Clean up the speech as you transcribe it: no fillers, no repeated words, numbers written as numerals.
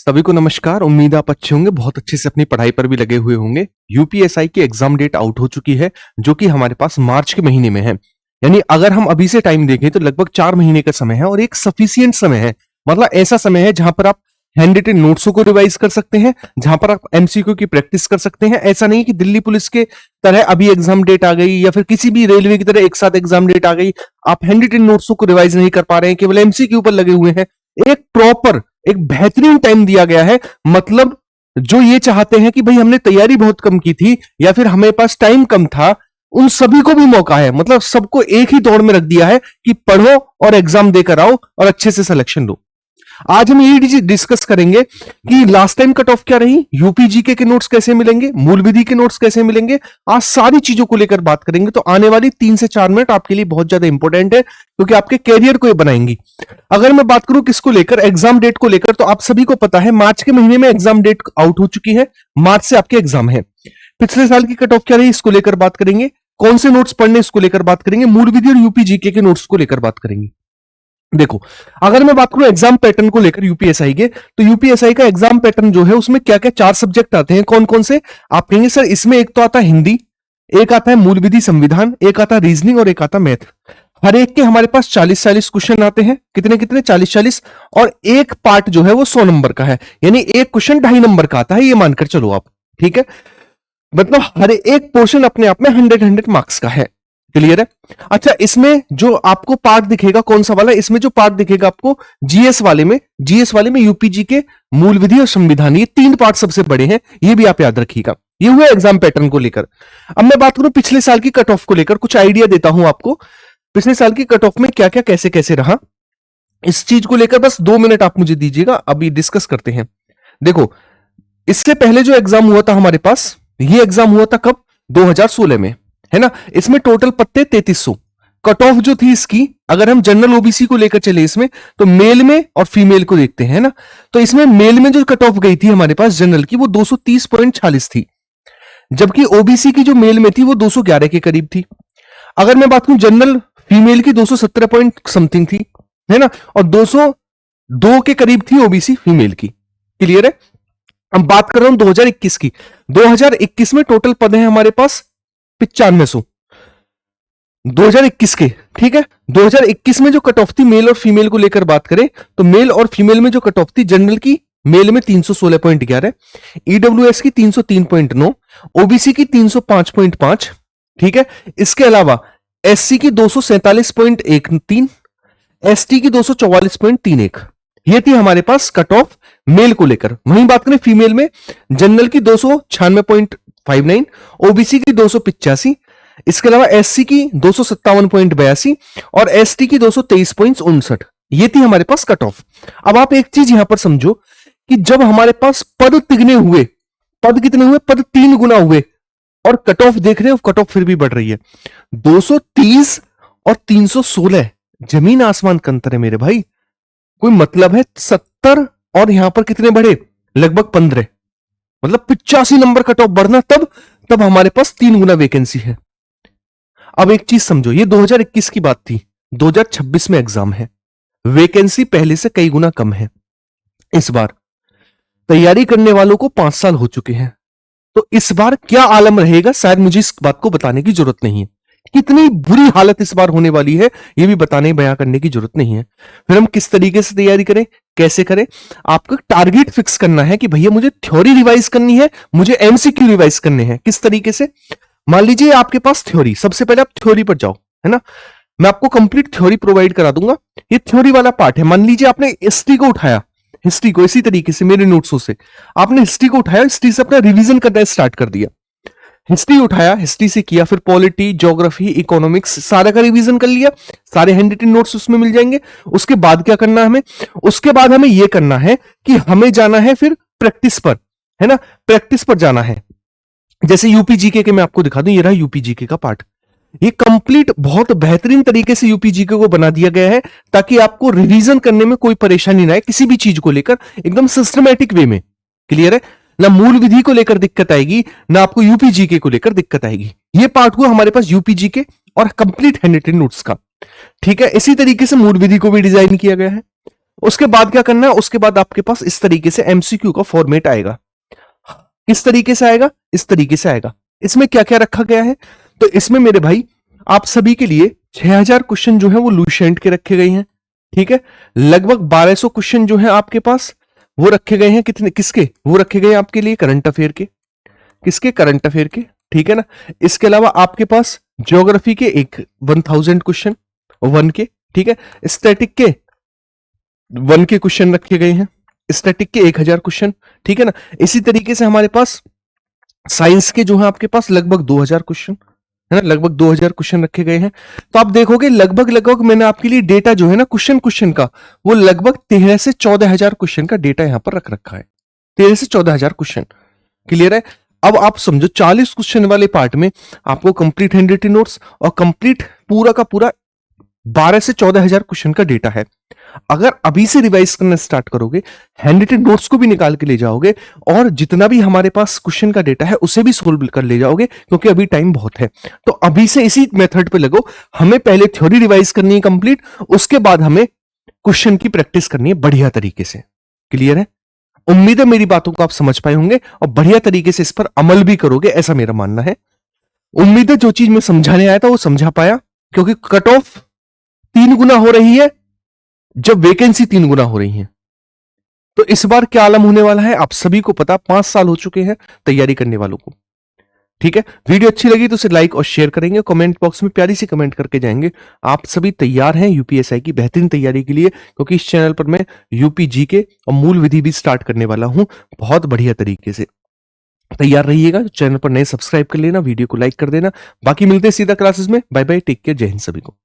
सभी को नमस्कार। उम्मीद आप अच्छे होंगे, बहुत अच्छे से अपनी पढ़ाई पर भी लगे हुए होंगे। यूपीएसआई की एग्जाम डेट आउट हो चुकी है, जो कि हमारे पास मार्च के महीने में है। यानी अगर हम अभी से टाइम देखें तो लगभग 4 महीने का समय है और एक सफिशियंट समय है। मतलब ऐसा समय है जहां पर आप हैंड रिटन नोट्सों को रिवाइज कर सकते हैं, जहां पर आप एमसीक्यू की प्रैक्टिस कर सकते हैं। ऐसा नहीं कि दिल्ली पुलिस के तरह अभी एग्जाम डेट आ गई या फिर किसी भी रेलवे की तरह एक साथ एग्जाम डेट आ गई, आप हैंड रिटन नोट्सों को रिवाइज नहीं कर पा रहे हैं, केवल एमसीक्यू पर लगे हुए हैं। एक प्रॉपर, एक बेहतरीन टाइम दिया गया है। मतलब जो ये चाहते हैं कि भाई हमने तैयारी बहुत कम की थी या फिर हमें पास टाइम कम था, उन सभी को भी मौका है। मतलब सबको एक ही दौड़ में रख दिया है कि पढ़ो और एग्जाम देकर आओ और अच्छे से सिलेक्शन लो। आज हम ये डिस्कस करेंगे कि लास्ट टाइम कट ऑफ क्या रही, यूपी जीके के नोट्स कैसे मिलेंगे, मूल विधि के नोट्स कैसे मिलेंगे। आज सारी चीजों को लेकर बात करेंगे। तो आने वाली 3 से 4 मिनट आपके लिए बहुत ज्यादा इंपॉर्टेंट है, क्योंकि आपके कैरियर को ये बनाएंगी। अगर मैं बात करूं किसको लेकर, एग्जाम डेट को लेकर, तो आप सभी को पता है मार्च के महीने में एग्जाम डेट आउट हो चुकी है। मार्च से आपके एग्जाम है। पिछले साल की कट ऑफ क्या रही, इसको लेकर बात करेंगे। कौन से नोट्स पढ़ने, इसको लेकर बात करेंगे। मूल विधि और यूपी जीके के नोट्स को लेकर बात करेंगे। देखो, अगर मैं बात करूं एग्जाम पैटर्न को लेकर यूपीएसआई के, तो यूपीएसआई का एग्जाम पैटर्न जो है उसमें क्या क्या 4 सब्जेक्ट आते हैं। कौन कौन से आप कहेंगे सर? इसमें एक तो आता है हिंदी, एक आता है मूल विधि संविधान, एक आता है रीजनिंग और एक आता है मैथ। हर एक के हमारे पास 40-40 क्वेश्चन आते हैं। कितने कितने? 40-40। और एक पार्ट जो है वो 100 नंबर का है, यानी एक क्वेश्चन 2.5 नंबर का आता है, ये मानकर चलो आप। ठीक है, मतलब हर एक पोर्शन अपने आप में 100 मार्क्स का है। क्लियर है? अच्छा, इसमें जो आपको पार्ट दिखेगा कौन सा वाला, इसमें जो पार्ट दिखेगा आपको जीएस वाले में यूपीजी के मूल विधि और संविधान, ये 3 पार्ट सबसे बड़े हैं। ये भी आप याद रखिएगा। ये हुआ एग्जाम पैटर्न को लेकर। अब मैं बात करूं पिछले साल की कट ऑफ को लेकर, कुछ आइडिया देता हूं आपको। पिछले साल की कट ऑफ में क्या क्या कैसे कैसे रहा, इस चीज को लेकर बस 2 मिनट आप मुझे दीजिएगा, अभी डिस्कस करते हैं। देखो, इससे पहले जो एग्जाम हुआ था हमारे पास, ये एग्जाम हुआ था कब? 2016 में, है ना। इसमें टोटल पत्ते 3300। कट ऑफ जो थी इसकी, अगर हम जनरल ओबीसी को लेकर चले इसमें, तो मेल में और फीमेल को देखते हैं ना, तो इसमें मेल में जो कट ऑफ गई थी हमारे पास जनरल की, वो 230.46 थी, जबकि ओबीसी की जो मेल में थी वो 211 के करीब थी। अगर मैं बात करूं जनरल फीमेल की, 217 पॉइंट समथिंग थी, है ना, और 202 के करीब थी ओबीसी फीमेल की। क्लियर है? अब बात कर रहा हूं 2021 की। 2021 में टोटल पद है हमारे पास 9500 2021 के। ठीक है, 2021 में जो कट ऑफ थी मेल और फीमेल को लेकर बात करें, तो मेल और फीमेल में जो कट ऑफ थी, जनरल की मेल में 316.11, ईडब्ल्यूएस की 303.9, ओबीसी की 305.5। ठीक है, इसके अलावा एससी की 247.13, एसटी की 244.31। ये थी हमारे पास कट ऑफ मेल को लेकर। वहीं बात करें फीमेल में, जनरल की 296.59, ओबीसी की 285, इसके अलावा एससी की 257.82 और एसटी की 223.59। ये थी हमारे पास कट ऑफ। अब आप एक चीज यहां पर समझो कि जब हमारे पास पद तिगने हुए, पद कितने हुए? पद 3 गुना हुए, और कट ऑफ देख रहे हो, कट ऑफ फिर भी बढ़ रही है। 230 और 316, जमीन आसमान का अंतर है मेरे भाई। कोई मतलब है? 70 और यहां पर कितने बढ़े? लगभग 15। मतलब 85 नंबर कट ऑफ बढ़ना, तब हमारे पास 3 गुना वैकेंसी है। अब एक चीज समझो, ये 2021 की बात थी, 2026 में एग्जाम है, वैकेंसी पहले से कई गुना कम है। इस बार तैयारी करने वालों को 5 साल हो चुके हैं, तो इस बार क्या आलम रहेगा, शायद मुझे इस बात को बताने की जरूरत नहीं है। कितनी बुरी हालत इस बार होने वाली है, यह भी बताने बयां करने की जरूरत नहीं है। फिर हम किस तरीके से तैयारी करें, कैसे करें? आपका टारगेट फिक्स करना है कि भैया मुझे थ्योरी रिवाइज करनी है, मुझे एमसीक्यू रिवाइज करने हैं। किस तरीके से? मान लीजिए आपके पास थ्योरी, सबसे पहले आप थ्योरी पर जाओ, है ना। मैं आपको कंप्लीट थ्योरी प्रोवाइड करा दूंगा। ये थ्योरी वाला पार्ट है। मान लीजिए आपने हिस्ट्री को उठाया, हिस्ट्री को इसी तरीके से मेरे नोट्सों से आपने हिस्ट्री को उठाया, हिस्ट्री से अपना रिवीजन करना स्टार्ट कर दिया। हिस्ट्री उठाया, हिस्ट्री से किया, फिर पॉलिटी, ज्योग्राफी, इकोनॉमिक्स, सारा का रिवीजन कर लिया। सारे हैंड रिटन नोट्स उसमें मिल जाएंगे। उसके बाद क्या करना है हमें? उसके बाद हमें यह करना है कि हमें जाना है फिर प्रैक्टिस पर, है ना। प्रैक्टिस पर जाना है। जैसे यूपीजीके के मैं आपको दिखा दूं, ये रहा यूपीजीके का पार्ट। ये कंप्लीट बहुत बेहतरीन तरीके से यूपीजीके को बना दिया गया है, ताकि आपको रिवीजन करने में कोई परेशानी ना आए, किसी भी चीज को लेकर एकदम सिस्टमैटिक वे में। क्लियर है? ना मूल विधि को लेकर दिक्कत आएगी, ना आपको यूपीजीके को लेकर दिक्कत आएगी। ये पार्ट हुआ हमारे पास यूपीजीके और कंप्लीट हैंड रिटन नोट्स का। ठीक है, इसी तरीके से मूल विधि को भी डिजाइन किया गया है। उसके बाद क्या करना है, उसके बाद आपके पास इस तरीके से एमसीक्यू का फॉर्मेट आएगा। किस तरीके से आएगा, इस तरीके से आएगा। इसमें क्या क्या रखा गया है, तो इसमें मेरे भाई आप सभी के लिए 6000 क्वेश्चन जो है वो लुसेंट के रखे गए हैं, ठीक है। लगभग 1200 क्वेश्चन जो है आपके पास वो रखे गए हैं, कितने किसके, वो रखे गए हैं आपके लिए करंट अफेयर के, किसके, करंट अफेयर के, ठीक है ना। इसके अलावा आपके पास ज्योग्राफी के एक 1000 क्वेश्चन वन के, ठीक है। स्टैटिक के वन के क्वेश्चन रखे गए हैं, स्टैटिक के 1000 क्वेश्चन, ठीक है ना। इसी तरीके से हमारे पास साइंस के जो है आपके पास लगभग 2000 क्वेश्चन है ना, लगभग 2000 क्वेश्चन रखे गए हैं। तो आप देखोगे लगभग लगभग मैंने आपके लिए डेटा जो है ना क्वेश्चन क्वेश्चन का, वो लगभग 13 से 14000 क्वेश्चन का डेटा यहां पर रख रखा है, 13 से 14000 क्वेश्चन। क्लियर है। अब आप समझो 40 क्वेश्चन वाले पार्ट में आपको कंप्लीट हैंड रिटन नोट्स और कंप्लीट पूरा का पूरा 12 से 14000 क्वेश्चन का डेटा है। अगर अभी से रिवाइज करना स्टार्ट करोगे, हैंड रिटन नोट्स को भी निकाल के ले जाओगे और जितना भी हमारे पास क्वेश्चन का डेटा है उसे भी सोल्व कर ले जाओगे, क्योंकि अभी टाइम बहुत है। तो अभी से इसी मेथड पे लगो। हमें पहले थ्योरी रिवाइज करनी है कंप्लीट, उसके बाद हमें क्वेश्चन की प्रैक्टिस करनी है बढ़िया तरीके से। क्लियर है। उम्मीद है मेरी बातों को आप समझ पाए होंगे और बढ़िया तरीके से इस पर अमल भी करोगे, ऐसा मेरा मानना है। उम्मीद है जो चीज मैं समझाने आया था वो समझा पाया, क्योंकि कट ऑफ 3 गुना हो रही है जब वैकेंसी 3 गुना हो रही है। तो इस बार क्या आलम होने वाला है आप सभी को पता, 5 साल हो चुके हैं तैयारी करने वालों को। ठीक है, वीडियो अच्छी लगी तो उसे लाइक और शेयर करेंगे, कमेंट बॉक्स में प्यारी सी कमेंट करके जाएंगे। आप सभी तैयार हैं यूपीएसआई की बेहतरीन तैयारी के लिए, क्योंकि इस चैनल पर मैं यूपी जीके और मूल विधि भी स्टार्ट करने वाला हूं बहुत बढ़िया तरीके से। तैयार रहिएगा। चैनल पर नए सब्सक्राइब कर लेना, वीडियो को लाइक कर देना। बाकी मिलते हैं सीधा क्लासेस में। बाय बाय, टेक केयर, जय हिंद सभी को।